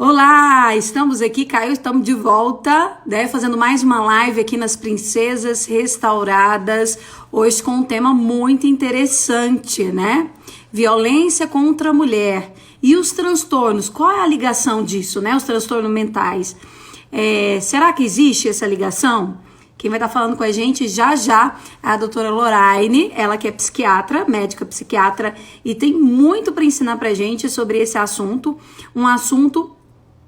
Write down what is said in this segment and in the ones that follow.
Olá, estamos aqui, Caio, estamos de volta, né, fazendo mais uma live aqui nas Princesas Restauradas, hoje com um tema muito interessante, né? Violência contra a mulher e os transtornos, qual é a ligação disso, né? Os transtornos mentais. Será que existe essa ligação? Quem vai estar falando com a gente já é a doutora Lorraine, ela que é psiquiatra, médica psiquiatra, e tem muito para ensinar pra gente sobre esse assunto, um assunto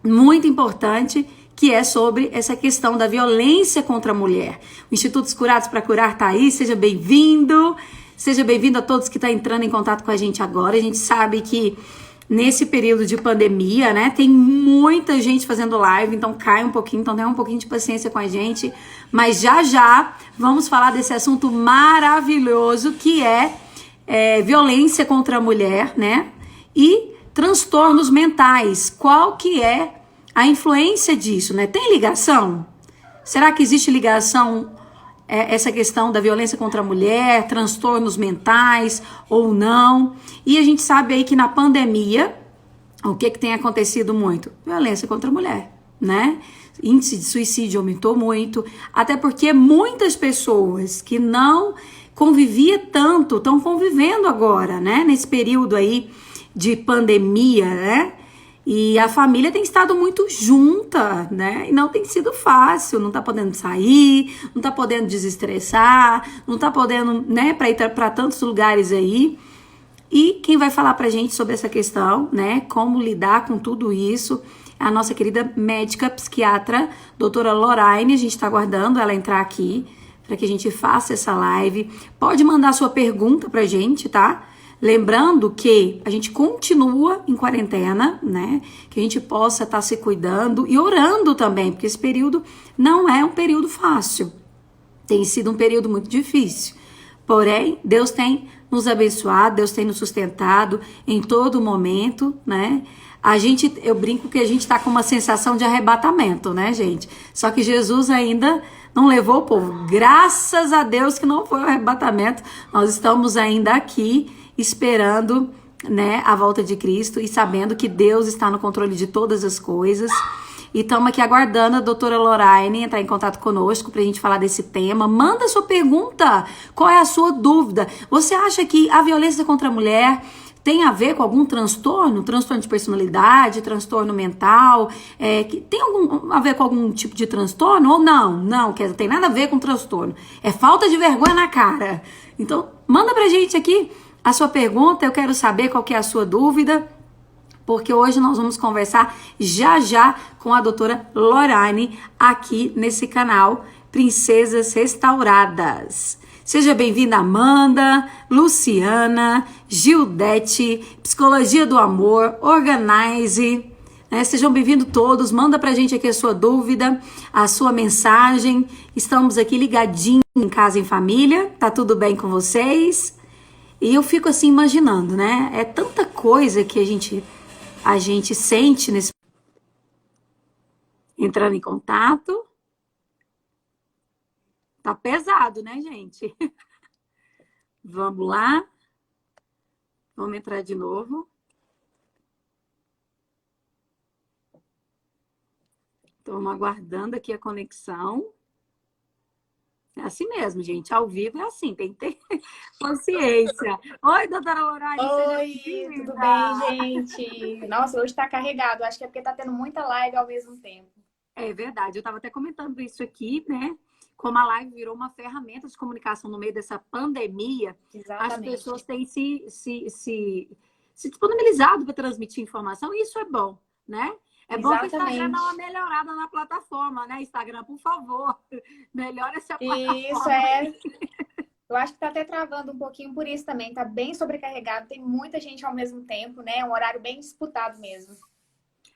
muito importante, que é sobre essa questão da violência contra a mulher. O Instituto Curados para Curar tá aí, seja bem-vindo a todos que estão entrando em contato com a gente agora. A gente sabe que nesse período de pandemia, né, tem muita gente fazendo live, então cai um pouquinho, então tenha um pouquinho de paciência com a gente, mas já vamos falar desse assunto maravilhoso que é violência contra a mulher, né, e transtornos mentais. Qual que é a influência disso, né? Tem ligação? Será que existe ligação, essa questão da violência contra a mulher, transtornos mentais ou não? E a gente sabe aí que na pandemia, o que tem acontecido muito? Violência contra a mulher, né? Índice de suicídio aumentou muito, até porque muitas pessoas que não convivia tanto, estão convivendo agora, né? Nesse período aí de pandemia, né? E a família tem estado muito junta, né? E não tem sido fácil, não tá podendo sair, não tá podendo desestressar, não tá podendo, né, para ir para tantos lugares aí. E quem vai falar pra gente sobre essa questão, né, como lidar com tudo isso, é a nossa querida médica psiquiatra, doutora Lorraine. A gente tá aguardando ela entrar aqui para que a gente faça essa live. Pode mandar sua pergunta pra gente, tá? Lembrando que a gente continua em quarentena, né? Que a gente possa estar se cuidando e orando também, porque esse período não é um período fácil. Tem sido um período muito difícil. Porém, Deus tem nos abençoado, Deus tem nos sustentado em todo momento, né? Eu brinco que a gente tá com uma sensação de arrebatamento, né, gente? Só que Jesus ainda não levou o povo. Graças a Deus que não foi o arrebatamento. Nós estamos ainda aqui esperando, né, a volta de Cristo e sabendo que Deus está no controle de todas as coisas. E estamos aqui aguardando a doutora Lorraine entrar em contato conosco para a gente falar desse tema. Manda sua pergunta. Qual é a sua dúvida? Você acha que a violência contra a mulher tem a ver com algum transtorno? Transtorno de personalidade, transtorno mental? Que tem a ver com algum tipo de transtorno? Ou não? Não, não tem nada a ver com transtorno. É falta de vergonha na cara. Então, manda pra gente aqui a sua pergunta. Eu quero saber qual que é a sua dúvida, porque hoje nós vamos conversar já com a doutora Lorraine aqui nesse canal Princesas Restauradas. Seja bem-vinda, Amanda, Luciana, Gildete, Psicologia do Amor, Organize, né? Sejam bem-vindos todos. Manda pra gente aqui a sua dúvida, a sua mensagem. Estamos aqui ligadinhos em casa, em família. Tá tudo bem com vocês? E eu fico assim imaginando, né? É tanta coisa que a gente sente nesse entrando em contato. Tá pesado, né, gente? Vamos lá. Vamos entrar de novo. Estamos aguardando aqui a conexão. É assim mesmo, gente. Ao vivo é assim, tem que ter paciência. Oi, doutora Lorraine, seja Oi, tudo bem-vinda. bem, gente? Nossa, hoje tá carregado. Acho que é porque tá tendo muita live ao mesmo tempo. É verdade, eu estava até comentando isso aqui, né? Como a live virou uma ferramenta de comunicação no meio dessa pandemia, as pessoas Exatamente. têm se disponibilizado para transmitir informação, e isso é bom, né? É bom que o Instagram dá Exatamente. uma melhorada na plataforma, né? Instagram, por favor, melhore essa E isso plataforma é. aí. Eu acho que tá até travando um pouquinho por isso também. Tá bem sobrecarregado, tem muita gente ao mesmo tempo, né? É um horário bem disputado mesmo.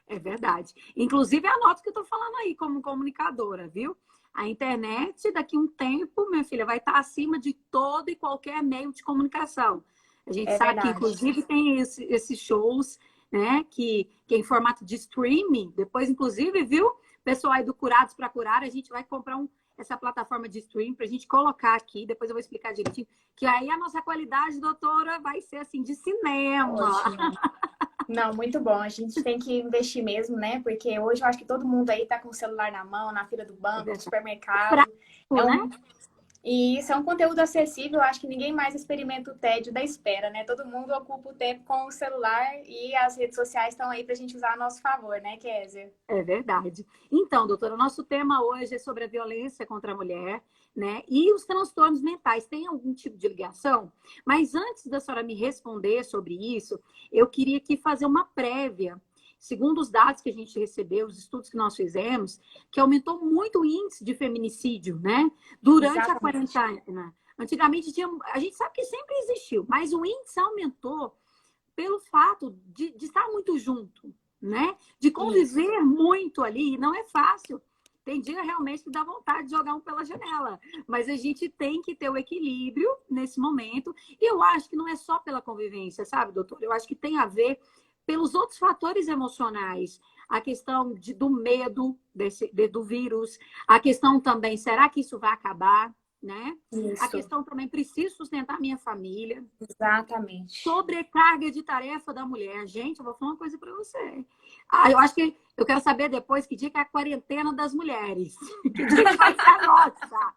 É verdade. Inclusive, anota o que eu estou falando aí como comunicadora, viu? A internet, daqui a um tempo, minha filha, vai estar acima de todo e qualquer meio de comunicação. A gente É sabe que, verdade. inclusive, tem esses shows, né, que é em formato de streaming. Depois, inclusive, viu? Pessoal aí do Curados para Curar, a gente vai comprar essa plataforma de streaming para a gente colocar aqui. Depois eu vou explicar direitinho. Que aí a nossa qualidade, doutora, vai ser assim, de cinema. Ótimo. Não, muito bom. A gente tem que investir mesmo, né? Porque hoje eu acho que todo mundo aí tá com o celular na mão, na fila do É banco, no verdade. supermercado. É Prático, né? um E isso é um conteúdo acessível, eu acho que ninguém mais experimenta o tédio da espera, né? Todo mundo ocupa o tempo com o celular e as redes sociais estão aí para a gente usar a nosso favor, né, Kézia? É verdade. Então, doutora, o nosso tema hoje é sobre a violência contra a mulher, né? E os transtornos mentais. Tem algum tipo de ligação? Mas antes da senhora me responder sobre isso, eu queria aqui fazer uma prévia. Segundo os dados que a gente recebeu, os estudos que nós fizemos, que aumentou muito o índice de feminicídio, né? Durante a Exatamente. quarentena. Antigamente tinha, a gente sabe que sempre existiu, mas o índice aumentou pelo fato de estar muito junto, né? De Isso. conviver muito ali, e não é fácil. Tem dia realmente que dá vontade de jogar um pela janela, mas a gente tem que ter o equilíbrio nesse momento. E eu acho que não é só pela convivência, sabe, doutor? Eu acho que tem a ver pelos outros fatores emocionais. A questão do medo do vírus, a questão também, será que isso vai acabar? Né? A Isso. questão também, preciso sustentar minha família. Exatamente. Sobrecarga de tarefa da mulher. Gente, eu vou falar uma coisa para você. Ah, eu acho que eu quero saber depois que dia que é a quarentena das mulheres. Que dia que vai ser a nossa.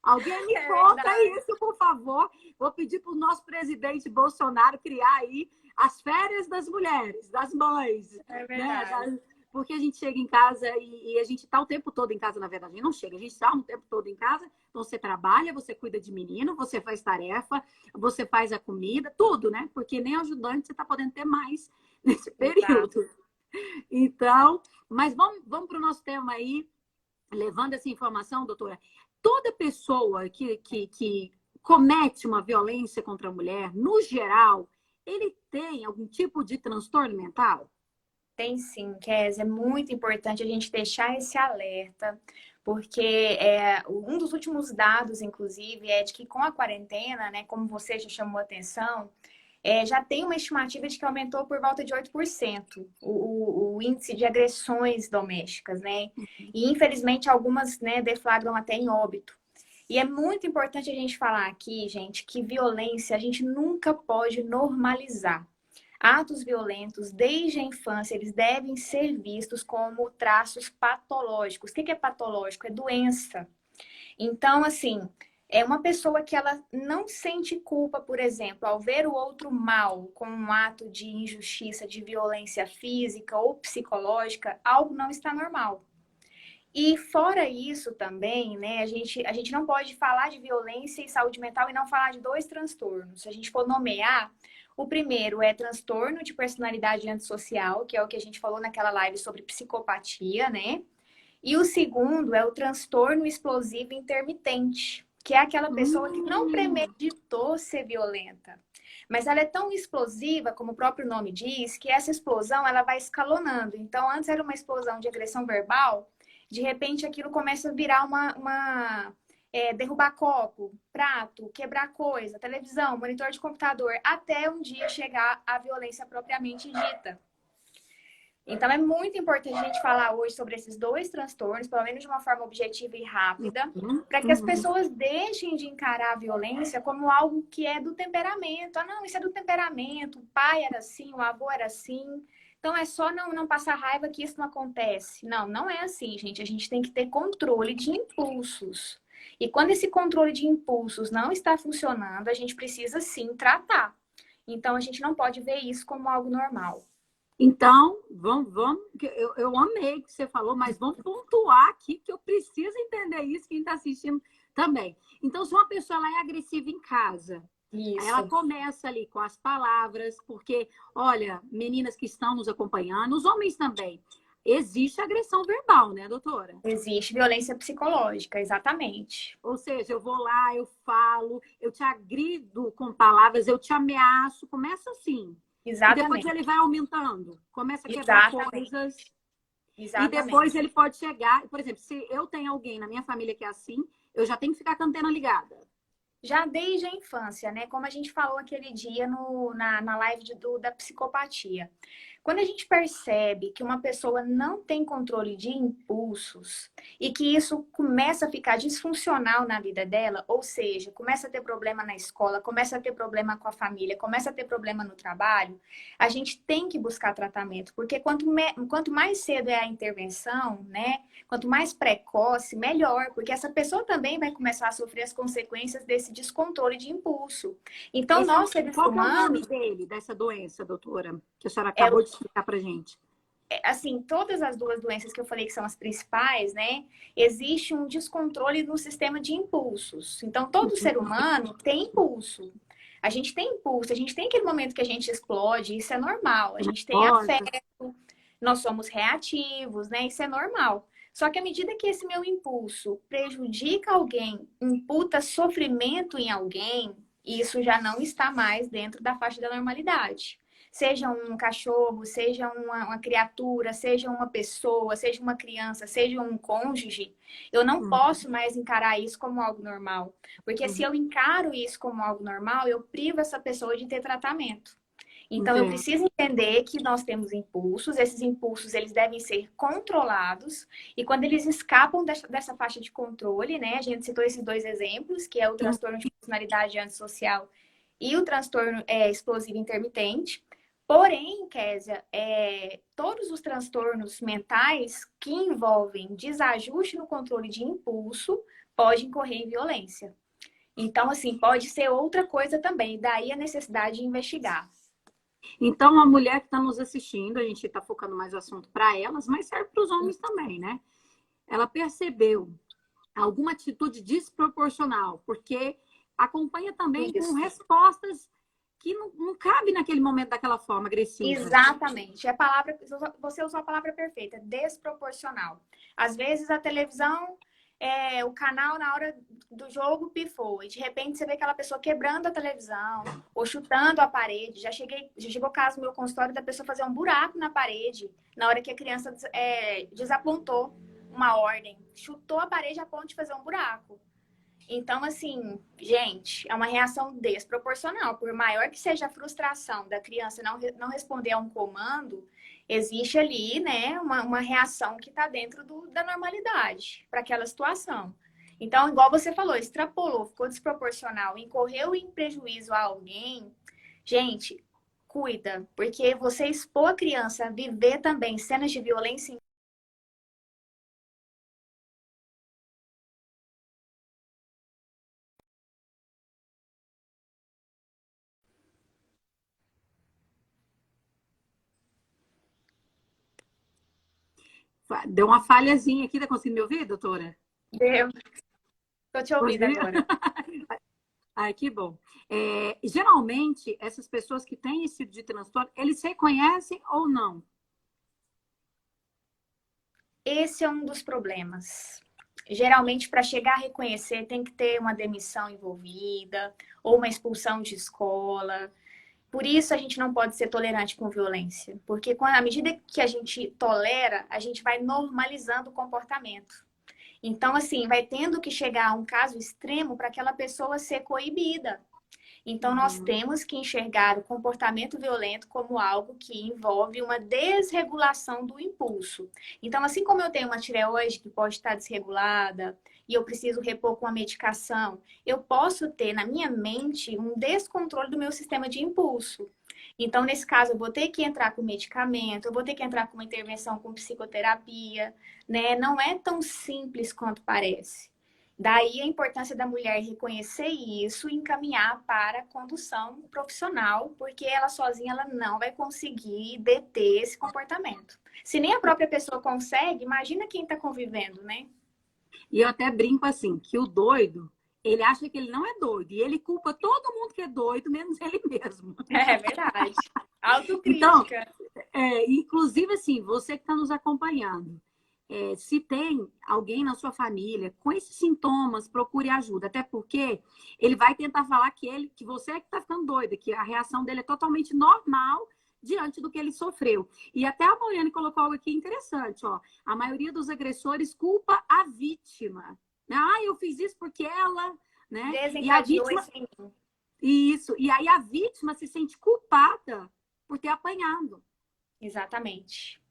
Alguém me É conta verdade. isso, por favor. Vou pedir para o nosso presidente Bolsonaro criar aí as férias das mulheres, das mães, É né? verdade. Porque a gente chega em casa e a gente está o tempo todo em casa, na verdade. A gente não chega, a gente está o tempo todo em casa. Então, você trabalha, você cuida de menino, você faz tarefa, você faz a comida, tudo, né? Porque nem ajudante você está podendo ter mais nesse Exato. período. Então, mas vamos para o nosso tema aí, levando essa informação, doutora. Toda pessoa que comete uma violência contra a mulher, no geral, ele tem algum tipo de transtorno mental? Tem sim, Kézia. É muito importante a gente deixar esse alerta, porque um dos últimos dados, inclusive, é de que com a quarentena, né, como você já chamou a atenção, já tem uma estimativa de que aumentou por volta de 8% o índice de agressões domésticas, né? E infelizmente algumas, né, deflagram até em óbito. E é muito importante a gente falar aqui, gente, que violência a gente nunca pode normalizar. Atos violentos, desde a infância, eles devem ser vistos como traços patológicos. O que é patológico? É doença. Então, assim, é uma pessoa que ela não sente culpa, por exemplo, ao ver o outro mal com um ato de injustiça, de violência física ou psicológica, algo não está normal. E fora isso também, né, a gente não pode falar de violência e saúde mental e não falar de dois transtornos. Se a gente for nomear, o primeiro é transtorno de personalidade antissocial, que é o que a gente falou naquela live sobre psicopatia, né? E o segundo é o transtorno explosivo intermitente, que é aquela pessoa que não Hum, premeditou ser violenta. Mas ela é tão explosiva, como o próprio nome diz, que essa explosão ela vai escalonando. Então, antes era uma explosão de agressão verbal, de repente aquilo começa a virar derrubar copo, prato, quebrar coisa, televisão, monitor de computador, até um dia chegar à violência propriamente dita. Então, é muito importante a gente falar hoje sobre esses dois transtornos, pelo menos de uma forma objetiva e rápida, para que as uhum. pessoas deixem de encarar a violência como algo que é do temperamento. Ah, não, isso é do temperamento, o pai era assim, o avô era assim. Então, é só não passar raiva que isso não acontece. Não, não é assim, gente. A gente tem que ter controle de impulsos. E quando esse controle de impulsos não está funcionando, a gente precisa sim tratar. Então, a gente não pode ver isso como algo normal. Então, vamos, eu amei o que você falou, mas vamos pontuar aqui, que eu preciso entender isso, quem está assistindo também. Então, se uma pessoa ela é agressiva em casa, aí ela Isso. começa ali com as palavras, porque, olha, meninas que estão nos acompanhando, os homens também, existe agressão verbal, né, doutora? Existe violência psicológica, exatamente. Ou seja, eu vou lá, eu falo, eu te agrido com palavras, eu te ameaço, começa assim. E depois ele Exatamente. vai aumentando, começa a quebrar Exatamente. coisas. E depois Exatamente. ele pode chegar, por exemplo, se eu tenho alguém na minha família que é assim, eu já tenho que ficar com a antena ligada. Já desde a infância, né? Como a gente falou aquele dia na live da psicopatia. Quando a gente percebe que uma pessoa não tem controle de impulsos e que isso começa a ficar disfuncional na vida dela, ou seja, começa a ter problema na escola, começa a ter problema com a família, começa a ter problema no trabalho, a gente tem que buscar tratamento, porque quanto mais cedo é a intervenção, né? Quanto mais precoce, melhor, porque essa pessoa também vai começar a sofrer as consequências desse descontrole de impulso. Então, nós, seres Qual que é o nome humanos, dele, dessa doença, doutora? Que a senhora é acabou de explicar pra gente. assim, todas as duas doenças que eu falei que são as principais, né? Existe um descontrole no sistema de impulsos. Então, todo ser humano tem impulso. A gente tem impulso, a gente tem aquele momento que a gente explode, isso é normal. A gente tem Nervosa. afeto, nós somos reativos, né? Isso é normal. Só que à medida que esse meu impulso prejudica alguém, imputa sofrimento em alguém, isso já não está mais dentro da faixa da normalidade. Seja um cachorro, seja uma criatura, seja uma pessoa, seja uma criança, seja um cônjuge, eu não Uhum, posso mais encarar isso como algo normal. Porque se uhum, eu encaro isso como algo normal, eu privo essa pessoa de ter tratamento. Então, eu entendo. preciso entender que nós temos impulsos, esses impulsos eles devem ser controlados, e quando eles escapam dessa faixa de controle, né? A gente citou esses dois exemplos, que é o transtorno de personalidade antissocial e o transtorno explosivo intermitente. Porém, Késia, todos os transtornos mentais que envolvem desajuste no controle de impulso podem incorrer em violência. Então, assim, pode ser outra coisa também, daí a necessidade de investigar. Então, a mulher que está nos assistindo, a gente está focando mais o assunto para elas, mas serve para os homens também, né? Ela percebeu alguma atitude desproporcional, porque acompanha também com Isso. respostas que não cabe naquele momento daquela forma agressiva. Exatamente. Você usou a palavra perfeita, desproporcional. Às vezes a televisão, o canal na hora do jogo pifou e de repente você vê aquela pessoa quebrando a televisão ou chutando a parede. Já chegou o caso no meu consultório da pessoa fazer um buraco na parede na hora que a criança desapontou uma ordem, chutou a parede a ponto de fazer um buraco. Então, assim, gente, é uma reação desproporcional. Por maior que seja a frustração da criança não responder a um comando, existe ali, né, uma reação que está dentro da normalidade para aquela situação. Então, igual você falou, extrapolou, ficou desproporcional, incorreu em prejuízo a alguém, gente, cuida, porque você expor a criança a viver também cenas de violência. Deu uma falhazinha aqui, tá conseguindo me ouvir, doutora? Deus, tô te ouvindo Conseguiu? agora. Ai, que bom. Geralmente, essas pessoas que têm esse tipo de transtorno, eles reconhecem ou não? Esse é um dos problemas. Geralmente, para chegar a reconhecer, tem que ter uma demissão envolvida ou uma expulsão de escola. Por isso, a gente não pode ser tolerante com violência, porque à medida que a gente tolera, a gente vai normalizando o comportamento. Então, assim, vai tendo que chegar a um caso extremo para aquela pessoa ser coibida. Então, nós Uhum. temos que enxergar o comportamento violento como algo que envolve uma desregulação do impulso. Então, assim como eu tenho uma tireoide que pode estar desregulada e eu preciso repor com a medicação, eu posso ter na minha mente um descontrole do meu sistema de impulso. Então, nesse caso, eu vou ter que entrar com medicamento, eu vou ter que entrar com uma intervenção com psicoterapia, né? Não é tão simples quanto parece. Daí a importância da mulher reconhecer isso e encaminhar para a condução profissional, porque ela sozinha ela não vai conseguir deter esse comportamento. Se nem a própria pessoa consegue, imagina quem está convivendo, né? E eu até brinco assim, que o doido, ele acha que ele não é doido. E ele culpa todo mundo que é doido, menos ele mesmo. É verdade. Então, Autocrítica. inclusive assim, você que está nos acompanhando, se tem alguém na sua família com esses sintomas, procure ajuda. Até porque ele vai tentar falar que você é que está ficando doida, que a reação dele é totalmente normal diante do que ele sofreu. E até a Moriane colocou algo aqui interessante, ó. A maioria dos agressores culpa a vítima. Ah, eu fiz isso porque ela, né? E a Desencadeou vítima, esse menino. isso. E aí a vítima se sente culpada por ter apanhado. Exatamente.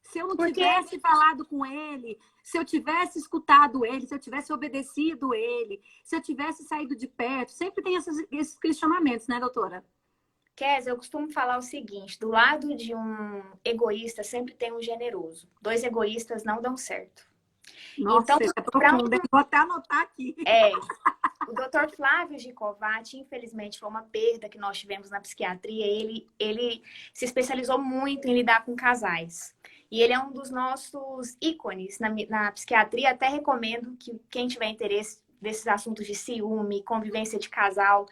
Se eu não Porque tivesse falado com ele, se eu tivesse escutado ele, se eu tivesse obedecido ele, se eu tivesse saído de perto, sempre tem esses questionamentos, né, doutora? Kes, eu costumo falar o seguinte: do lado de um egoísta sempre tem um generoso. Dois egoístas não dão certo. Então, Nossa, é para profundo, hein? Vou até anotar aqui. o Dr. Flávio Gicovati, infelizmente, foi uma perda que nós tivemos na psiquiatria. Ele se especializou muito em lidar com casais. E ele é um dos nossos ícones na psiquiatria. Até recomendo que quem tiver interesse desses assuntos de ciúme, convivência de casal,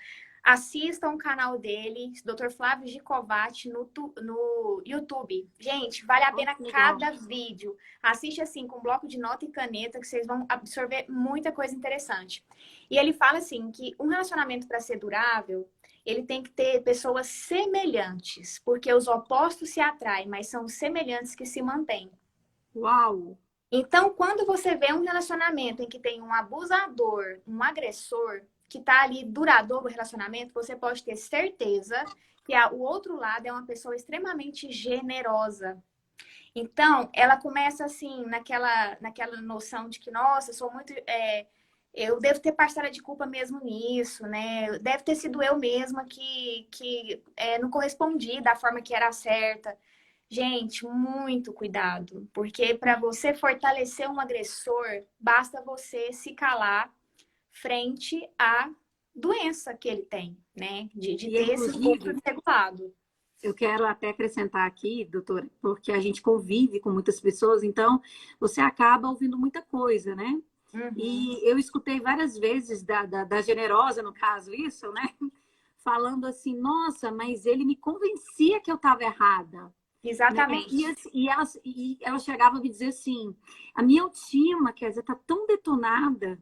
assistam o canal dele, Dr. Flávio Gicovati, no YouTube. Gente, vale a Oh, pena que legal. cada vídeo. Assiste assim, com bloco de nota e caneta, que vocês vão absorver muita coisa interessante. E ele fala assim que um relacionamento para ser durável, ele tem que ter pessoas semelhantes, porque os opostos se atraem, mas são os semelhantes que se mantêm. Uau! Então, quando você vê um relacionamento em que tem um abusador, um agressor, que está ali duradouro o relacionamento, você pode ter certeza que o outro lado é uma pessoa extremamente generosa. Então, ela começa assim, naquela noção de que, nossa, eu sou muito. Eu devo ter parcela de culpa mesmo nisso, né? Deve ter sido eu mesma que não correspondi da forma que era certa. Gente, muito cuidado, porque para você fortalecer um agressor, basta você se calar frente à doença que ele tem, né? De E, ter esse corpo inclusive, desregulado. eu quero até acrescentar aqui, doutora, porque a gente convive com muitas pessoas, então você acaba ouvindo muita coisa, né? Uhum, E eu escutei várias vezes da generosa, no caso, isso, né? Falando assim, nossa, mas ele me convencia que eu estava errada, né? E, exatamente. ela chegava a me dizer assim, a minha autoestima, quer dizer, tá tão detonada.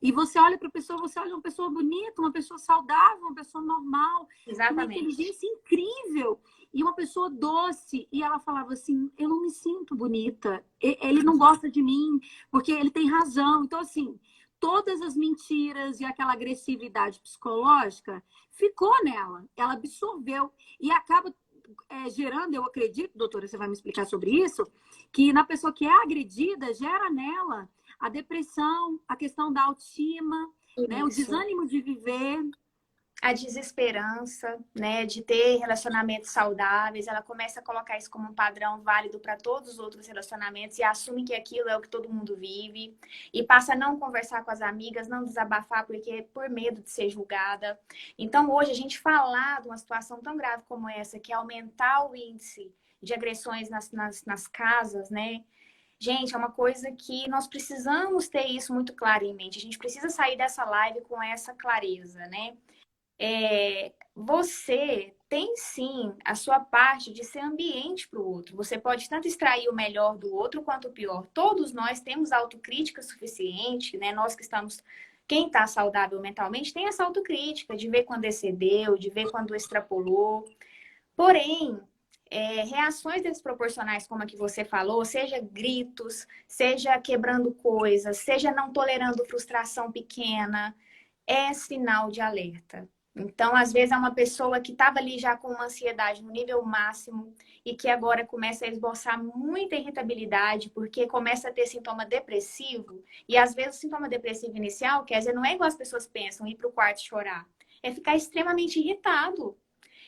E você olha para a pessoa, você olha uma pessoa bonita, uma pessoa saudável, uma pessoa normal, com uma Exatamente. inteligência incrível e uma pessoa doce. E ela falava assim: eu não me sinto bonita, ele não gosta de mim, porque ele tem razão. Então, assim, todas as mentiras e aquela agressividade psicológica ficou nela, ela absorveu e acaba gerando, eu acredito, doutora, você vai me explicar sobre isso, que na pessoa que é agredida, gera nela a depressão, a questão da autoestima, né, o Isso. desânimo de viver. A desesperança, né, de ter relacionamentos saudáveis, ela começa a colocar isso como um padrão válido para todos os outros relacionamentos e assume que aquilo é o que todo mundo vive e passa a não conversar com as amigas, não desabafar porque por medo de ser julgada. Então, hoje a gente falar de uma situação tão grave como essa, que é aumentar o índice de agressões nas casas, né? Gente, é uma coisa que nós precisamos ter isso muito claro em mente. A gente precisa sair dessa live com essa clareza, né? Você tem sim a sua parte de ser ambiente para o outro. Você pode tanto extrair o melhor do outro quanto o pior. Todos nós temos autocrítica suficiente, né? Nós que estamos. Quem está saudável mentalmente tem essa autocrítica de ver quando excedeu, de ver quando extrapolou. Porém, reações desproporcionais, como a que você falou, seja gritos, seja quebrando coisas, seja não tolerando frustração pequena, é sinal de alerta. Então, às vezes, é uma pessoa que estava ali já com uma ansiedade no nível máximo e que agora começa a esboçar muita irritabilidade porque começa a ter sintoma depressivo. E, às vezes, o sintoma depressivo inicial, quer dizer, não é igual as pessoas pensam, ir para o quarto chorar. É ficar extremamente irritado.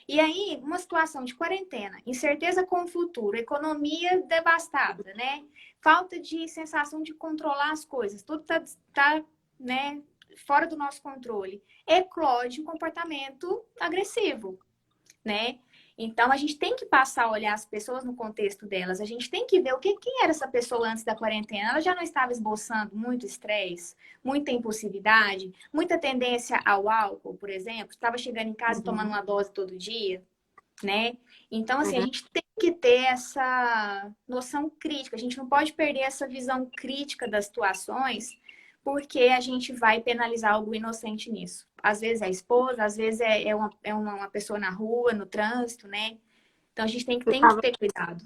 E aí, uma situação de quarentena, incerteza com o futuro, economia devastada, né? Falta de sensação de controlar as coisas, tudo tá, né, fora do nosso controle. Eclode um comportamento agressivo, né? Então, a gente tem que passar a olhar as pessoas no contexto delas. A gente tem que ver quem era essa pessoa antes da quarentena. Ela já não estava esboçando muito estresse, muita impulsividade, muita tendência ao álcool, por exemplo. Estava chegando em casa e tomando Uhum. uma dose todo dia, né? Então, É assim, a gente tem que ter essa noção crítica. A gente não pode perder essa visão crítica das situações, porque a gente vai penalizar algo inocente nisso. Às vezes é a esposa, às vezes é uma pessoa na rua, no trânsito, né? Então, a gente tem que ter cuidado.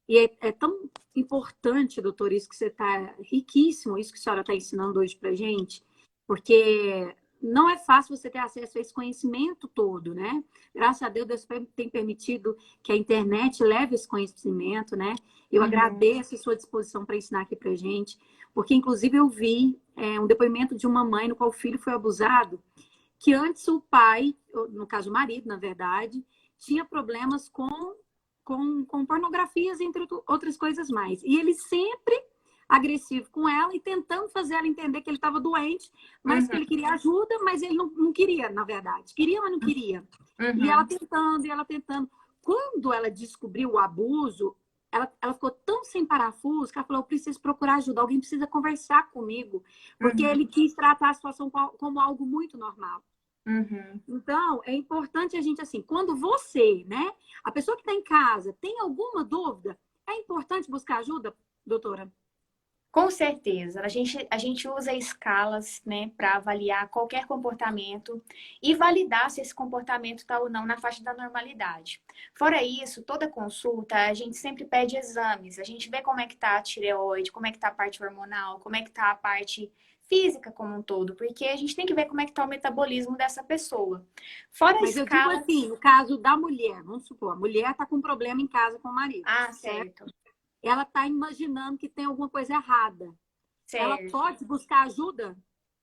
E é tão importante, doutor, isso que você está riquíssimo, isso que a senhora está ensinando hoje para gente, porque não é fácil você ter acesso a esse conhecimento todo, né? Graças a Deus, Deus tem permitido que a internet leve esse conhecimento, né? Eu Uhum. agradeço a sua disposição para ensinar aqui para gente, porque inclusive eu vi um depoimento de uma mãe no qual o filho foi abusado, que antes o pai, no caso o marido, na verdade, tinha problemas com pornografias, entre outras coisas mais. E ele sempre agressivo com ela e tentando fazer ela entender que ele estava doente, mas que Uhum. ele queria ajuda, mas ele não queria, na verdade. Queria, mas não queria. E ela Uhum. tentando, e ela tentando. Quando ela descobriu o abuso, ela ficou tão sem parafuso que ela falou: eu preciso procurar ajuda, alguém precisa conversar comigo, porque Uhum. ele quis tratar a situação como algo muito normal. Uhum. Então, é importante a gente, assim, quando você, né, a pessoa que está em casa, tem alguma dúvida, é importante buscar ajuda, doutora? Com certeza, a gente usa escalas, né, para avaliar qualquer comportamento e validar se esse comportamento está ou não na faixa da normalidade. Fora isso, toda consulta, a gente sempre pede exames, a gente vê como é que está a tireoide, como é que está a parte hormonal, como é que está a parte física como um todo, porque a gente tem que ver como é que está o metabolismo dessa pessoa. Fora a Mas eu digo escala... assim, no caso da mulher, vamos supor, a mulher está com um problema em casa com o marido, Ah, certo? certo, Ela está imaginando que tem alguma coisa errada. Ela certo. pode buscar ajuda?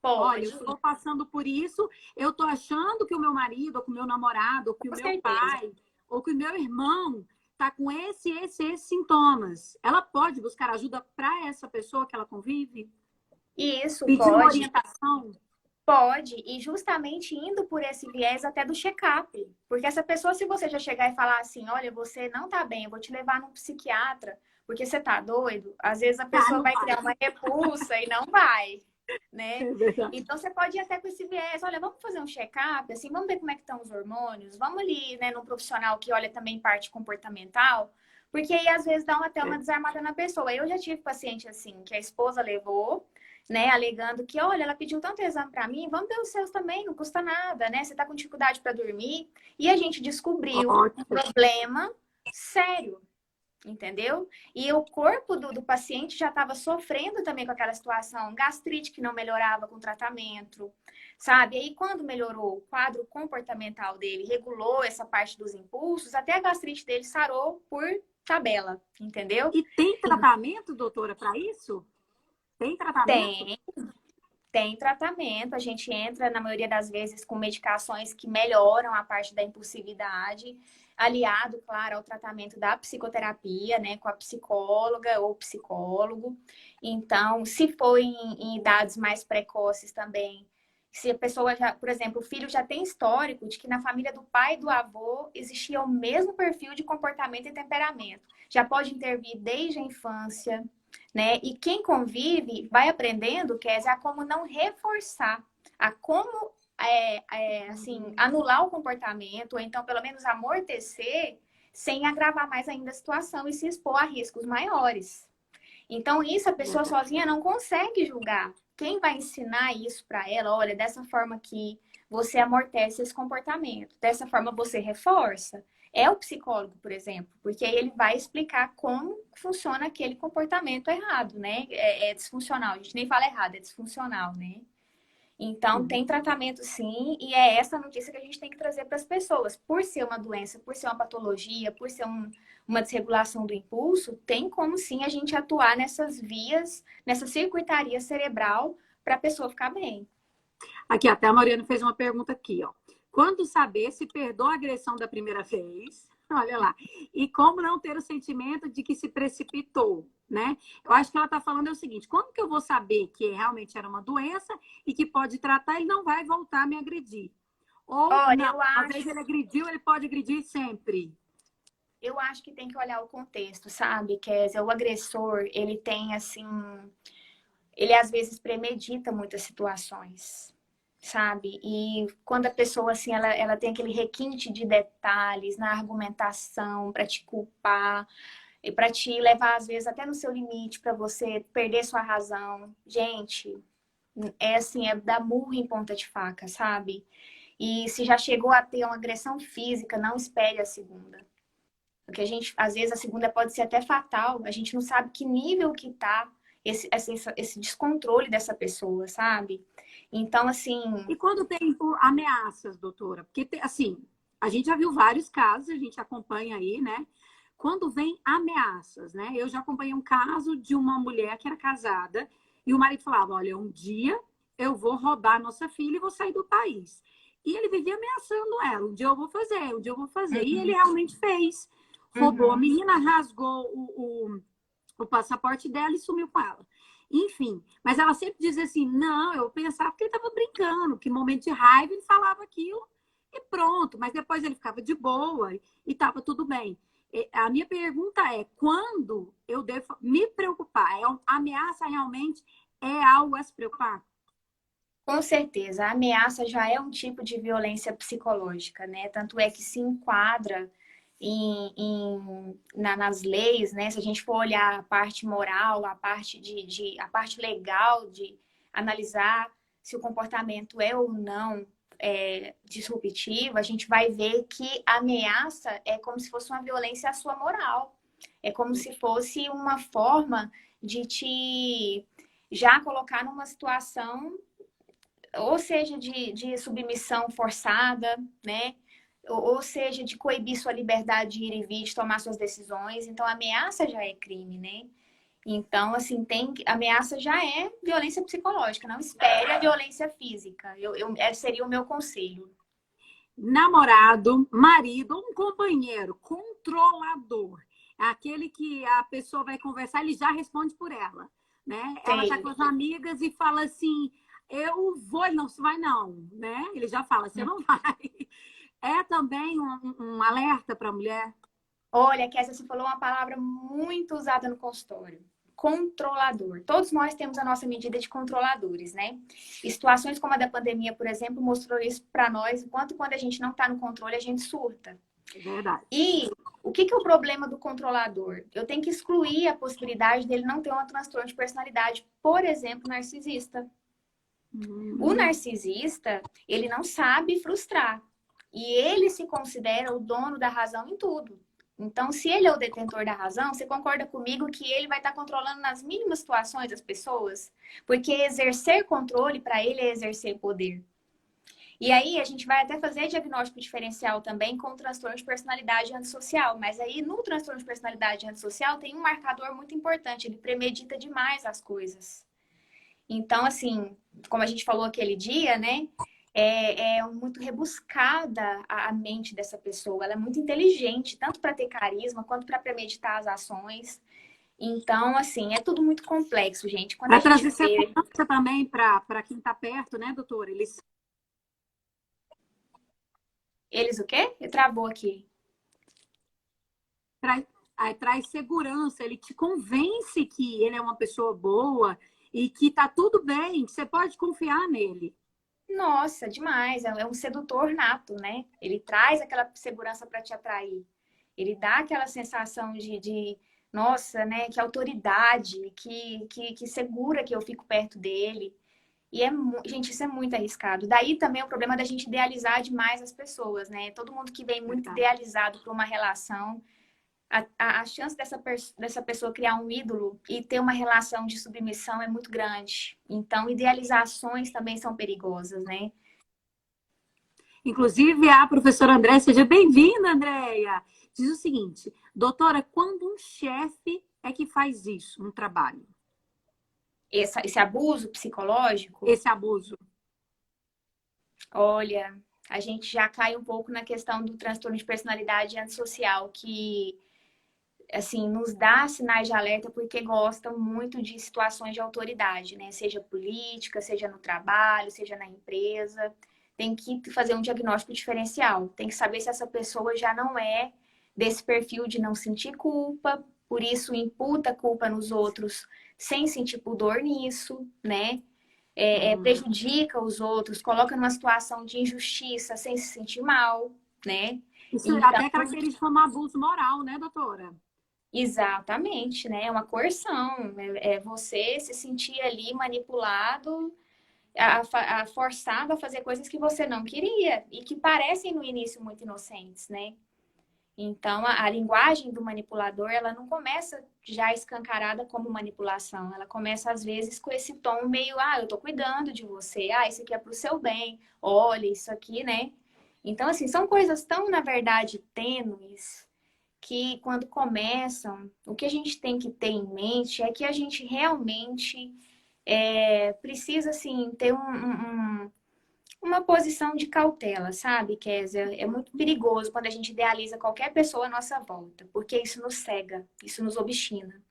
Olha, eu Pode, estou passando por isso, eu estou achando que o meu marido, ou que o meu namorado, ou que o com meu certeza. pai, ou que o meu irmão está com esses sintomas. Ela pode buscar ajuda para essa pessoa que ela convive? E isso Pedir uma pode. orientação? Pode, e justamente indo por esse viés até do check-up. Porque essa pessoa, se você já chegar e falar assim, olha, você não tá bem, eu vou te levar num psiquiatra, porque você tá doido, às vezes a Ah, pessoa não vai vai. criar uma repulsa e não vai, né? É verdade. Então você pode ir até com esse viés, olha, vamos fazer um check-up, assim, vamos ver como é que estão os hormônios, vamos ali, né, num profissional que olha também parte comportamental, porque aí às vezes dá até uma desarmada na pessoa. Eu já tive paciente assim, que a esposa levou, né, alegando que, olha, ela pediu tanto exame para mim, vamos ver os seus também, não custa nada, né? Você tá com dificuldade para dormir. E a gente descobriu um Ótimo. problema sério, entendeu? E o corpo do paciente já estava sofrendo também com aquela situação, gastrite que não melhorava com o tratamento, sabe? E aí, quando melhorou o quadro comportamental dele, regulou essa parte dos impulsos, até a gastrite dele sarou por tabela, entendeu? E tem tratamento, doutora, para isso? Tem tratamento? Tem, tem tratamento, a gente entra, na maioria das vezes, com medicações que melhoram a parte da impulsividade, aliado, claro, ao tratamento da psicoterapia, né, com a psicóloga ou psicólogo. Então, se for em idades mais precoces também, se a pessoa já, por exemplo, o filho já tem histórico de que na família do pai e do avô existia o mesmo perfil de comportamento e temperamento, já pode intervir desde a infância, né? E quem convive vai aprendendo, Kézia, a como não reforçar, a como assim, anular o comportamento, ou então pelo menos amortecer, sem agravar mais ainda a situação e se expor a riscos maiores. Então, isso a pessoa sozinha não consegue julgar. Quem vai ensinar isso para ela? Olha, dessa forma que você amortece esse comportamento, dessa forma você reforça. É o psicólogo, por exemplo, porque aí ele vai explicar como funciona aquele comportamento errado, né? É disfuncional. A gente nem fala errado, é disfuncional, né? Então, tem tratamento sim, e é essa notícia que a gente tem que trazer para as pessoas. Por ser uma doença, por ser uma patologia, por ser uma desregulação do impulso, tem como sim a gente atuar nessas vias, nessa circuitaria cerebral para a pessoa ficar bem. Aqui, até a Mariana fez uma pergunta aqui, ó. Quando saber se perdoa a agressão da primeira vez? Olha lá. E como não ter o sentimento de que se precipitou, né? Eu acho que ela está falando é o seguinte: como que eu vou saber que realmente era uma doença e que pode tratar, ele não vai voltar a me agredir? Ou Olha, não, às vezes ele agrediu, ele pode agredir sempre. eu acho que tem que olhar o contexto, sabe, Kézia? O agressor, ele tem assim, ele às vezes premedita muitas situações, sabe? E quando a pessoa, assim, ela tem aquele requinte de detalhes na argumentação para te culpar e para te levar, às vezes, até no seu limite, para você perder sua razão. Gente, é assim, é dar murro em ponta de faca, sabe? E se já chegou a ter uma agressão física, não espere a segunda. Porque a gente, às vezes, a segunda pode ser até fatal. A gente não sabe que nível que tá esse descontrole dessa pessoa, sabe? Então, assim, E quando tem ameaças, doutora? Porque, assim, a gente já viu vários casos, a gente acompanha aí, né? Quando vem ameaças, né? Eu já acompanhei um caso de uma mulher que era casada e o marido falava: olha, um dia eu vou roubar nossa filha e vou sair do país. E ele vivia ameaçando ela: um dia eu vou fazer, um dia eu vou fazer. E ele uhum, realmente fez. Roubou a uhum. menina, rasgou o passaporte dela e sumiu com ela. Enfim, mas ela sempre dizia assim: não, eu pensava que ele estava brincando, que momento de raiva ele falava aquilo e pronto. Mas depois ele ficava de boa e estava tudo bem. A minha pergunta é: quando eu devo me preocupar? A ameaça realmente é algo a se preocupar? Com certeza, a ameaça já é um tipo de violência psicológica, né? Tanto é que se enquadra nas leis, né? Se a gente for olhar a parte moral, a parte a parte legal de analisar se o comportamento é ou não disruptivo, a gente vai ver que a ameaça é como se fosse uma violência à sua moral. É como se fosse uma forma de te já colocar numa situação ou seja de submissão forçada, né? Ou seja, de coibir sua liberdade de ir e vir, de tomar suas decisões. Então, a ameaça já é crime, né? Então, assim, ameaça já é violência psicológica. Não espere a violência física. Seria o meu conselho. Namorado, marido, um companheiro, controlador. É aquele que a pessoa vai conversar, ele já responde por ela, né? Ela tá Sei. com as amigas e fala assim: eu vou, ele não, você vai não, né? Ele já fala: você não vai. É também um alerta para a mulher. Olha, Kézia, você falou uma palavra muito usada no consultório. Controlador. Todos nós temos a nossa medida de controladores, né? E situações como a da pandemia, por exemplo, mostrou isso para nós, o quanto quando a gente não está no controle, a gente surta. É verdade. E o que é o problema do controlador? Eu tenho que excluir a possibilidade dele não ter um transtorno de personalidade, por exemplo, narcisista. O Hum, narcisista, ele não sabe frustrar. E ele se considera o dono da razão em tudo. Então, se ele é o detentor da razão, você concorda comigo que ele vai estar controlando nas mínimas situações as pessoas? Porque exercer controle para ele é exercer poder. E aí a gente vai até fazer diagnóstico diferencial também com o transtorno de personalidade antissocial. Mas aí no transtorno de personalidade antissocial tem um marcador muito importante, ele premedita demais as coisas. Então, assim, como a gente falou aquele dia, né? É muito rebuscada a mente dessa pessoa. Ela é muito inteligente, tanto para ter carisma quanto para premeditar as ações. Então, assim, é tudo muito complexo, gente. Quando a para gente trazer vê. segurança também para quem está perto, né, doutor? Eles o quê? Travou aqui. Traz, aí traz segurança, ele te convence que ele é uma pessoa boa e que tá tudo bem, que você pode confiar nele. Nossa, demais. É um sedutor nato, né? Ele traz aquela segurança para te atrair. Ele dá aquela sensação nossa, né? Que autoridade, que segura que eu fico perto dele. E gente, isso é muito arriscado. Daí também o problema da gente idealizar demais as pessoas, né? Todo mundo que vem muito Verdade. idealizado para uma relação, a chance dessa pessoa criar um ídolo e ter uma relação de submissão é muito grande. Então, idealizações também são perigosas, né? Inclusive, a professora Andréia, seja bem-vinda, Andréia. Diz o seguinte, doutora, quando um chefe é que faz isso no trabalho, Esse abuso psicológico, esse abuso? olha, a gente já cai um pouco na questão do transtorno de personalidade antissocial, que, assim, nos dá sinais de alerta porque gostam muito de situações de autoridade, né? Seja política, seja no trabalho, seja na empresa. Tem que fazer um diagnóstico diferencial. Tem que saber se essa pessoa já não é desse perfil de não sentir culpa, por isso imputa culpa nos outros sem sentir pudor nisso, né? Hum, Prejudica os outros, coloca numa situação de injustiça sem se sentir mal, né? isso é Então, até caracteriza como abuso moral, né, doutora? exatamente, né? É uma coerção, é você se sentir ali manipulado, forçado a fazer coisas que você não queria e que parecem no início muito inocentes, né? Então, a linguagem do manipulador, ela não começa já escancarada como manipulação. Ela começa, às vezes, com esse tom meio, eu tô cuidando de você. Isso aqui é pro seu bem. Olha, isso aqui, né? Então, assim, são coisas tão, na verdade, tênues, que quando começam, o que a gente tem que ter em mente é que a gente realmente precisa, assim, ter uma posição de cautela, sabe, Kézia? É muito perigoso quando a gente idealiza qualquer pessoa à nossa volta, porque isso nos cega, isso nos obstina.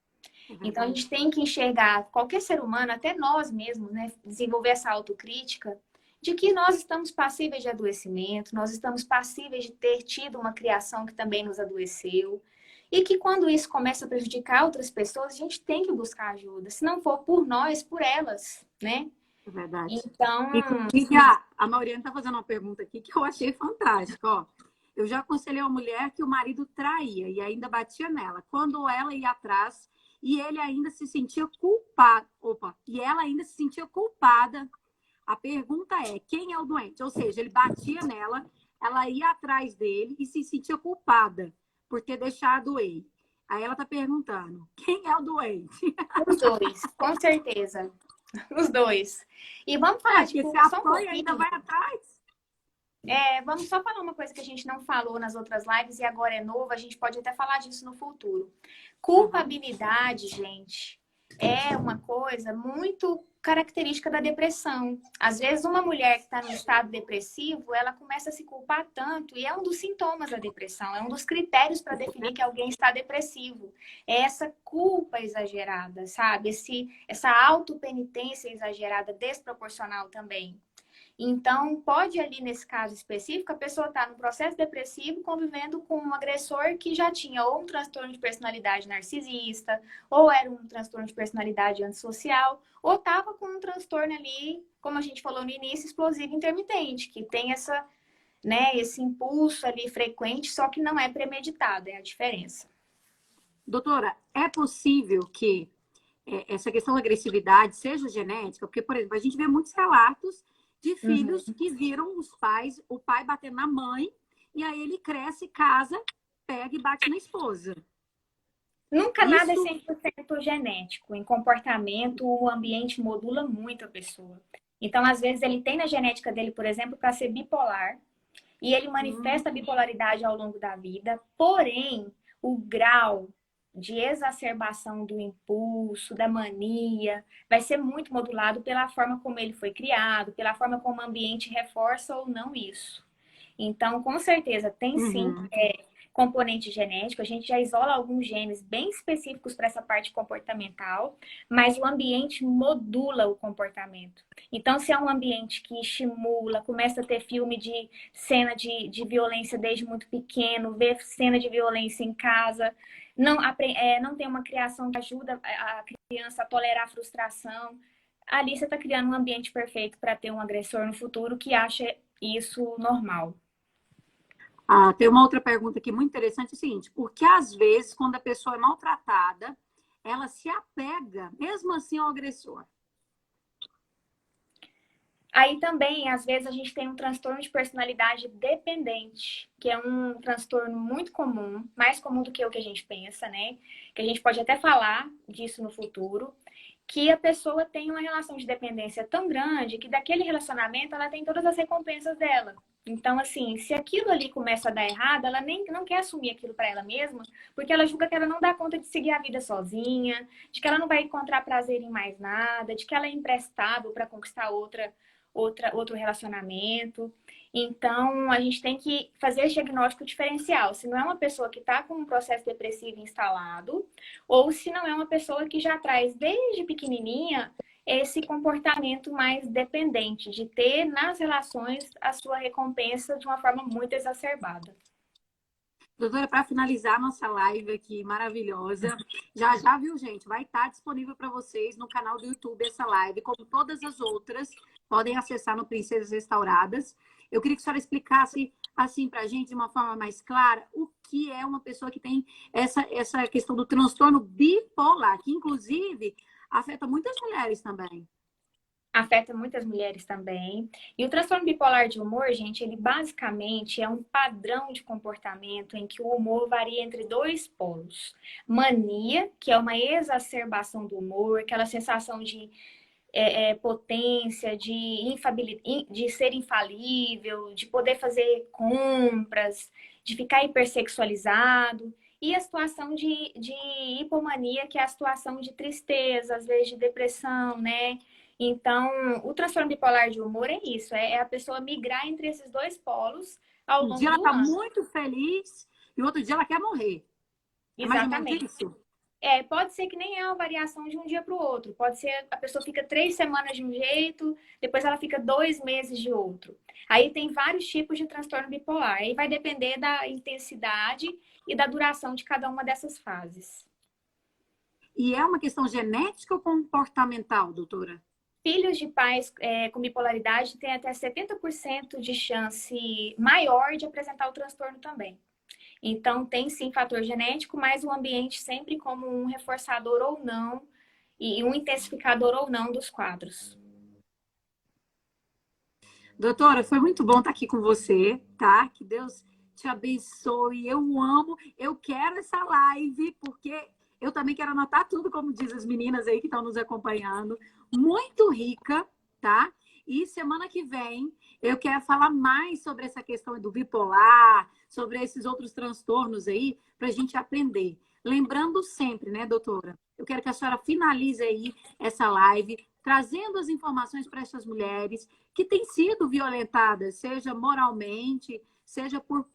É Então a verdade. gente tem que enxergar qualquer ser humano, até nós mesmos, né? Desenvolver essa autocrítica de que nós estamos passíveis de adoecimento, nós estamos passíveis de ter tido uma criação que também nos adoeceu. E que quando isso começa a prejudicar outras pessoas, a gente tem que buscar ajuda. Se não for por nós, por elas, né? É verdade. Então, Inclusive, a Mauriana está fazendo uma pergunta aqui que eu achei fantástica. Ó. Eu já aconselhei uma mulher que o marido traía e ainda batia nela. Quando ela ia atrás e ele ainda se sentia culpado. Opa, e ela ainda se sentia culpada. A pergunta é: quem é o doente? Ou seja, ele batia nela, ela ia atrás dele e se sentia culpada por ter deixado ele. Aí ela está perguntando: quem é o doente? os dois, com certeza. Os dois. E vamos falar, Porque se tipo, só um apanha ainda pouquinho. vai atrás. Vamos só falar uma coisa que a gente não falou nas outras lives e agora é novo, a gente pode até falar disso no futuro. Uhum. Culpabilidade, gente, é uma coisa muito característica da depressão. Às vezes, uma mulher que está num estado depressivo, ela começa a se culpar tanto, e é um dos sintomas da depressão, é um dos critérios para definir que alguém está depressivo. É essa culpa exagerada, sabe? Essa autopenitência exagerada, desproporcional também. Então, pode ali nesse caso específico, a pessoa estar num processo depressivo convivendo com um agressor que já tinha ou um transtorno de personalidade narcisista, ou era um transtorno de personalidade antissocial, ou estava com um transtorno ali, como a gente falou no início, explosivo intermitente, que tem esse impulso ali frequente, só que não é premeditado, é a diferença. Doutora, é possível que essa questão da agressividade seja genética? Porque, por exemplo, a gente vê muitos relatos de filhos Uhum. que viram os pais, o pai batendo na mãe, e aí ele cresce, casa, pega e bate na esposa. Nunca nada é Isso 100% genético. Em comportamento, o ambiente modula muito a pessoa. Então, às vezes, ele tem na genética dele, por exemplo, para ser bipolar, e ele manifesta a bipolaridade ao longo da vida, porém, o grau de exacerbação do impulso, da mania, vai ser muito modulado pela forma como ele foi criado, pela forma como o ambiente reforça ou não isso. Então, com certeza, tem sim uhum. componente genético. A gente já isola alguns genes bem específicos para essa parte comportamental, mas o ambiente modula o comportamento. Então, se é um ambiente que estimula, começa a ter filme de cena de violência desde muito pequeno, ver cena de violência em casa, não tem uma criação que ajuda a criança a tolerar a frustração, ali você está criando um ambiente perfeito para ter um agressor no futuro que acha isso normal. Tem uma outra pergunta aqui muito interessante, é o seguinte, porque às vezes, quando a pessoa é maltratada, ela se apega, mesmo assim, ao agressor. Aí também, às vezes, a gente tem um transtorno de personalidade dependente, que é um transtorno muito comum, mais comum do que o que a gente pensa, né? Que a gente pode até falar disso no futuro, que a pessoa tem uma relação de dependência tão grande que daquele relacionamento ela tem todas as recompensas dela. Então, assim, se aquilo ali começa a dar errado, ela nem não quer assumir aquilo para ela mesma, porque ela julga que ela não dá conta de seguir a vida sozinha, de que ela não vai encontrar prazer em mais nada, de que ela é imprestável para conquistar outro relacionamento. Então, a gente tem que fazer esse diagnóstico diferencial. Se não é uma pessoa que está com um processo depressivo instalado, ou se não é uma pessoa que já traz desde pequenininha esse comportamento mais dependente, de ter nas relações a sua recompensa de uma forma muito exacerbada. Doutora, para finalizar nossa live aqui maravilhosa, já já, viu, gente? Vai estar disponível para vocês no canal do YouTube essa live, como todas as outras, podem acessar no Princesas Restauradas. Eu queria que a senhora explicasse, assim, para a gente, de uma forma mais clara, o que é uma pessoa que tem essa questão do transtorno bipolar, que, inclusive, afeta muitas mulheres também. Afeta muitas mulheres também. E o transtorno bipolar de humor, gente, ele basicamente é um padrão de comportamento em que o humor varia entre dois polos. Mania, que é uma exacerbação do humor, aquela sensação de potência, de ser infalível, de poder fazer compras, de ficar hipersexualizado. E a situação de hipomania, que é a situação de tristeza, às vezes de depressão, né? Então, o transtorno bipolar de humor é isso, é a pessoa migrar entre esses dois polos ao Um dia longo ela do está ano. muito feliz e outro dia ela quer morrer. É mais ou menos Exatamente. isso? Pode ser que nem é uma variação de um dia para o outro. Pode ser a pessoa fica 3 semanas de um jeito, depois ela fica 2 meses de outro. Aí tem vários tipos de transtorno bipolar. Aí vai depender da intensidade e da duração de cada uma dessas fases. E é uma questão genética ou comportamental, doutora? Filhos de pais com bipolaridade têm até 70% de chance maior de apresentar o transtorno também. Então, tem sim fator genético, mas o ambiente sempre como um reforçador ou não, e um intensificador ou não dos quadros. Doutora, foi muito bom estar aqui com você, tá? Que Deus te abençoe. Eu amo, eu quero essa live, porque eu também quero anotar tudo, como diz as meninas aí que estão nos acompanhando. Muito rica, tá? E semana que vem eu quero falar mais sobre essa questão do bipolar, sobre esses outros transtornos aí, para a gente aprender. Lembrando sempre, né, doutora? Eu quero que a senhora finalize aí essa live, trazendo as informações para essas mulheres que têm sido violentadas, seja moralmente, seja por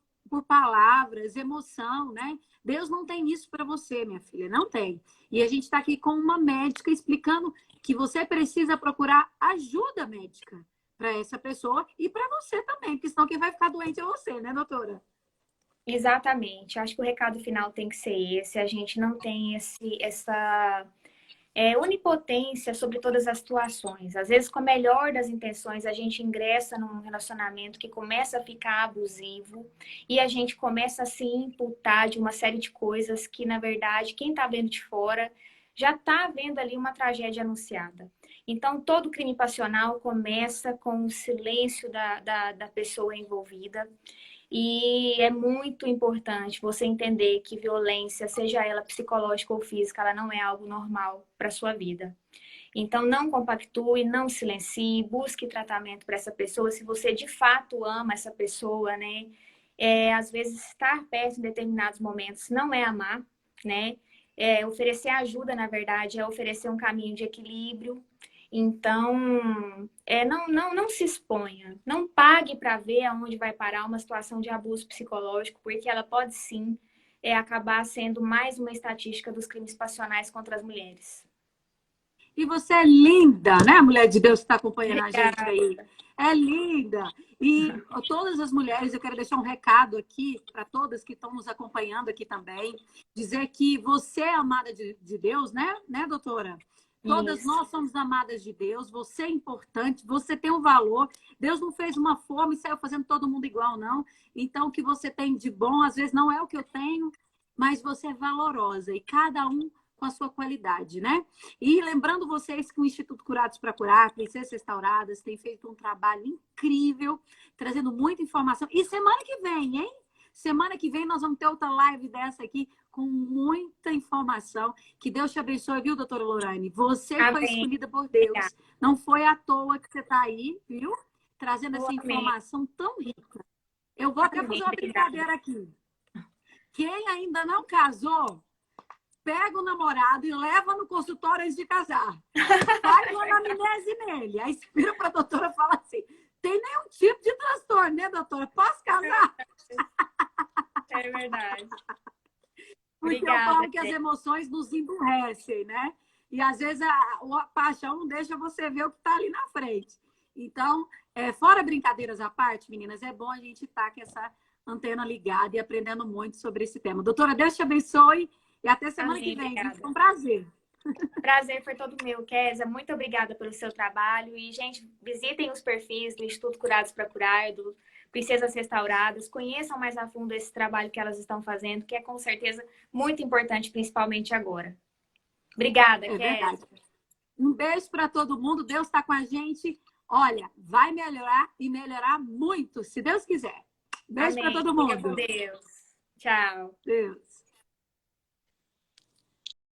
palavras, emoção, né? Deus não tem isso para você, minha filha, não tem. E a gente está aqui com uma médica explicando que você precisa procurar ajuda médica para essa pessoa e para você também, porque senão quem vai ficar doente é você, né, doutora? Exatamente. Acho que o recado final tem que ser esse. A gente não tem essa onipotência sobre todas as situações. Às vezes, com a melhor das intenções, a gente ingressa num relacionamento que começa a ficar abusivo e a gente começa a se imputar de uma série de coisas que, na verdade, quem está vendo de fora já está vendo ali uma tragédia anunciada. Então, todo crime passional começa com o silêncio da pessoa envolvida. E é muito importante você entender que violência, seja ela psicológica ou física, ela não é algo normal para sua vida. Então, não compactue, não silencie, busque tratamento para essa pessoa. Se você de fato ama essa pessoa, né? Às vezes, estar perto em determinados momentos não é amar, né? Oferecer ajuda, na verdade, é oferecer um caminho de equilíbrio. Então, não se exponha, não pague para ver aonde vai parar uma situação de abuso psicológico, porque ela pode sim acabar sendo mais uma estatística dos crimes passionais contra as mulheres. E você é linda, né, mulher de Deus que está acompanhando a gente Obrigada. aí? É linda. E todas as mulheres, eu quero deixar um recado aqui para todas que estão nos acompanhando aqui também, dizer que você é amada de Deus, né, doutora? Todas Isso. nós somos amadas de Deus, você é importante, você tem um valor. Deus não fez uma forma e saiu fazendo todo mundo igual, não. Então, o que você tem de bom, às vezes não é o que eu tenho, mas você é valorosa e cada um com a sua qualidade, né? E lembrando vocês que o Instituto Curados para Curar, Princesas Restauradas, tem feito um trabalho incrível, trazendo muita informação. E semana que vem, hein? Semana que vem nós vamos ter outra live dessa aqui com muita informação. Que Deus te abençoe, viu, doutora Lorraine? Você foi Amém. escolhida por Deus. Não foi à toa que você está aí, viu? Trazendo essa Amém. informação tão rica. Eu vou até fazer uma brincadeira aqui. Quem ainda não casou, pega o namorado e leva no consultório antes de casar. Faz uma anamnese nele. Aí você vira para a doutora e fala assim, tem nenhum tipo de transtorno, né, doutora? Posso casar? É verdade. Porque Obrigada, eu falo que as emoções nos emburrecem, né? E às vezes a paixão não deixa você ver o que está ali na frente. Então, fora brincadeiras à parte, meninas, é bom a gente estar com essa antena ligada e aprendendo muito sobre esse tema. Doutora, Deus te abençoe e até semana que vem. Foi um prazer. Prazer foi todo meu, Kézia. Muito obrigada pelo seu trabalho. E, gente, visitem os perfis do Instituto Curados para Curar, do Princesas Restauradas. Conheçam mais a fundo esse trabalho que elas estão fazendo, que é com certeza muito importante, principalmente agora. Obrigada, Kézia. Verdade. Um beijo para todo mundo. Deus está com a gente. Olha, vai melhorar e melhorar muito, se Deus quiser. Beijo para Amém. todo Fica com mundo. Deus. Tchau. Deus.